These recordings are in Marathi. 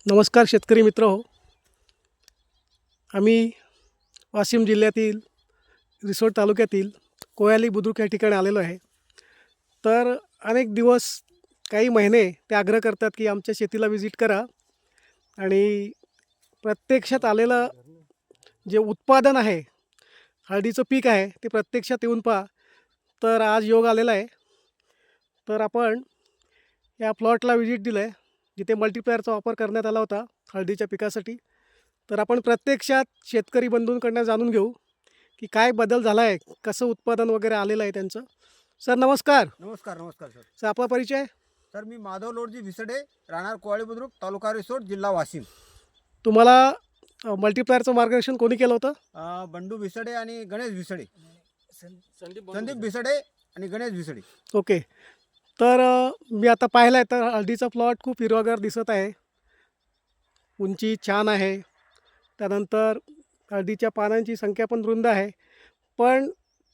नमस्कार शेतकरी मित्र हो. आम्ही वाशिम जिल्ह्यातील रिसोड तालुक्यातील कोयाली बुद्रुक या ठिकाणी आलेलो आहे. तर अनेक दिवस काही महिने ते आग्रह करतात की आमच्या शेतीला व्हिजिट करा आणि प्रत्यक्षात आलेलं जे उत्पादन आहे, हळदीचं पीक आहे, ते प्रत्यक्षात येऊन पहा. तर आज योग आलेला आहे. तर आपण या प्लॉटला व्हिजिट दिलं आहे, जिथे मल्टीप्लायरचा वापर करण्यात आला होता हळदीच्या पिकासाठी. तर आपण प्रत्यक्षात शेतकरी बंधूंकडनं जाणून घेऊ की काय बदल झाला आहे, कसं उत्पादन वगैरे आलेलं आहे त्यांचं. सर नमस्कार. नमस्कार नमस्कार सर. सर आपला परिचय. सर मी माधव लोडजी विसडे, राहणार कोयाली बुद्रुक, तालुका रिसोड, जिल्हा वाशिम. तुम्हाला मल्टीप्लायरचं मार्गदर्शन कोणी केलं होतं? बंडू विसडे आणि गणेश विसडे, संदीप विसडे आणि गणेश विसडे. ओके. तर मी आता पाहिलं आहे तर हळदीचा प्लॉट खूप हिरवागार दिसत आहे, उंची छान आहे. त्यानंतर हळदीच्या पानांची संख्या पण रुंद आहे. पण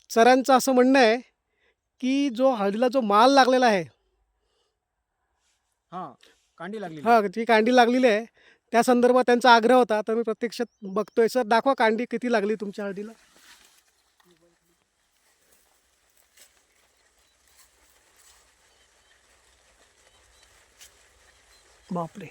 सरांचं असं म्हणणं आहे की जो हळदीला जो माल लागलेला आहे, हां, कांडी लागली. जी कांडी लागलेली आहे, त्या संदर्भात त्यांचा आग्रह होता. तर मी प्रत्यक्षात बघतोय. सर दाखवा कांडी किती लागली तुमच्या हळदीला. बापरे.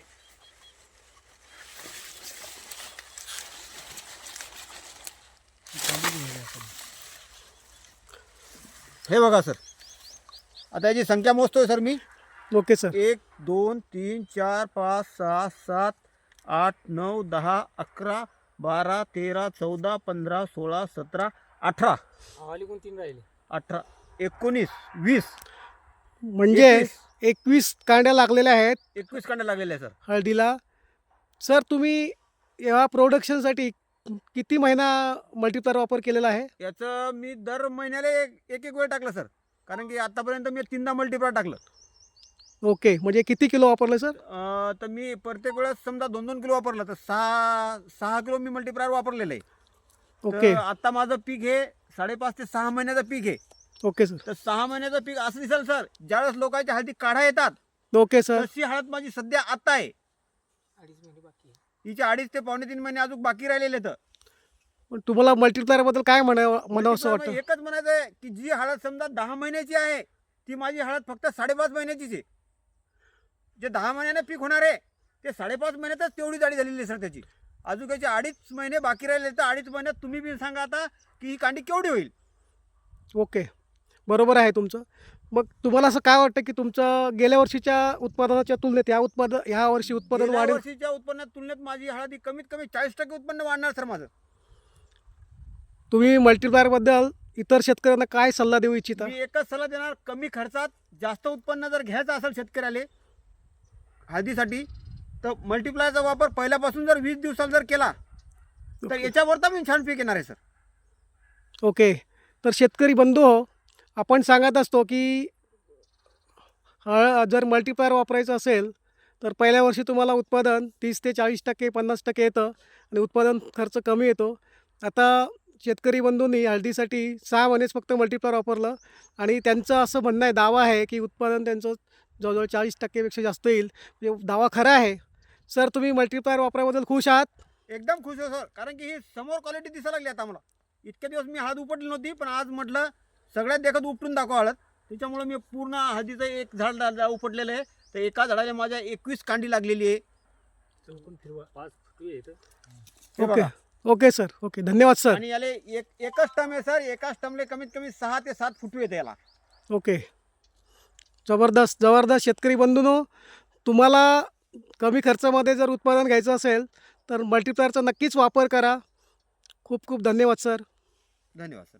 हे बघा सर, आता याची संख्या मोजतोय सर मी. Okay sir. 1 2 3 4 5 6 7 8 9 10 11 12 13 14 15 16 17 18 18 19 20 म्हणजे 21 कांड्या लागलेल्या आहेत 21 कांड्या लागलेल्या आहे सर. हळदीला. सर तुम्ही या प्रोडक्शनसाठी किती महिना मल्टीप्लायर वापर केलेला आहे? याचं मी दर महिन्याला एक एक वेळ टाकलं सर, कारण की आतापर्यंत मी 3दा मल्टीप्लायर टाकलं. ओके. म्हणजे किती किलो वापरलं सर? तर मी प्रत्येक वेळेस समजा 2-2 किलो वापरलं तर 6 किलो मी मल्टीप्लायर वापरलेलं आहे. ओके. तर आता माझं पीक हे 5.5 ते 6 महिन्याचं पीक आहे. Okay sir. तर 6 महिन्याचं पीक असं दिसेल सर, ज्यावेळेस लोकांच्या हळदी काढा येतात ओके सर. तशी हळद माझी सध्या आता आहे. हिचे 2.5 ते 3.5 महिने अजून बाकी राहिलेले तर. पण तुम्हाला मल्टीप्लायरबद्दल काय म्हणावं असं वाटतं? एकच म्हणायचं आहे की जी हळद समजा 10 महिन्याची आहे, ती माझी हळद फक्त 5.5 महिन्याचीच आहे. जे 10 महिन्याने पीक होणार आहे ते 5.5 महिन्यातच तेवढी जाडी झालेली आहे सर त्याची. अजून त्याचे 2.5 महिने बाकी राहिले, तर 2.5 महिन्यात तुम्ही बी सांगा आता की ही कांडी केवढी होईल. ओके. बरोबर आहे तुमचं. मग तुम्हाला असं काय वाटतं की तुमचं गेल्या वर्षीच्या उत्पादनाच्या तुलनेत ह्या वर्षी उत्पादन गेल्या वाढेल? वर्षीच्या उत्पन्नात तुलनेत माझी हळद ही कमीत कमी 40% उत्पन्न वाढणार सर माझं. तुम्ही मल्टीप्लायरबद्दल इतर शेतकऱ्यांना काय सल्ला देऊ इच्छिता? मी एकच सल्ला देणार, कमी खर्चात जास्त उत्पन्न जर घ्यायचं असेल शेतकऱ्याला हळदीसाठी, तर मल्टीप्लायरचा वापर पहिल्यापासून जर 20 दिवसात जर केला तर याच्यावर तर मी छान पीक येणार आहे सर. ओके. तर शेतकरी बंधू हो, आपण सांगत असतो की जर मल्टीप्लायर वापरायचं असेल तर पहिल्या वर्षी तुम्हाला उत्पादन 30 ते 40%, 50% येतं आणि उत्पादन खर्च कमी येतो. आता शेतकरी बंधूंनी हळदीसाठी 6 महिनेच फक्त मल्टीप्लायर वापरलं आणि त्यांचं असं म्हणणं आहे, दावा आहे की उत्पादन त्यांचं जवळजवळ 40% पेक्षा जास्त येईल. म्हणजे दावा खरा आहे. सर तुम्ही मल्टीप्लायर वापराबद्दल खुश आहात? एकदम खुश आहे सर, कारण की ही समोर क्वालिटी दिसायला लागली आता मला. इतके दिवस मी हळद उपटली नव्हती, पण आज म्हटलं सगळ्यात देखत उपटून दाखवा हळद. त्याच्यामुळे मी पूर्ण हळदीचं एक झाड उपटलेलं आहे. तर एका झाडाला माझ्या 21 कांडी लागलेली आहे. हे ओके. बघा. Okay sir. ओके. धन्यवाद सर. आणि याला एकच टर्म आहे सर, एकाच टर्मला कमीत कमी 6 ते 7 फुटू येते याला. ओके. जबरदस्त जबरदस्त. शेतकरी बंधूंनो, तुम्हाला कमी खर्चामध्ये जर उत्पादन घ्यायचं असेल तर मल्टीप्लायरचा नक्कीच वापर करा. खूप खूप धन्यवाद सर. धन्यवाद सर.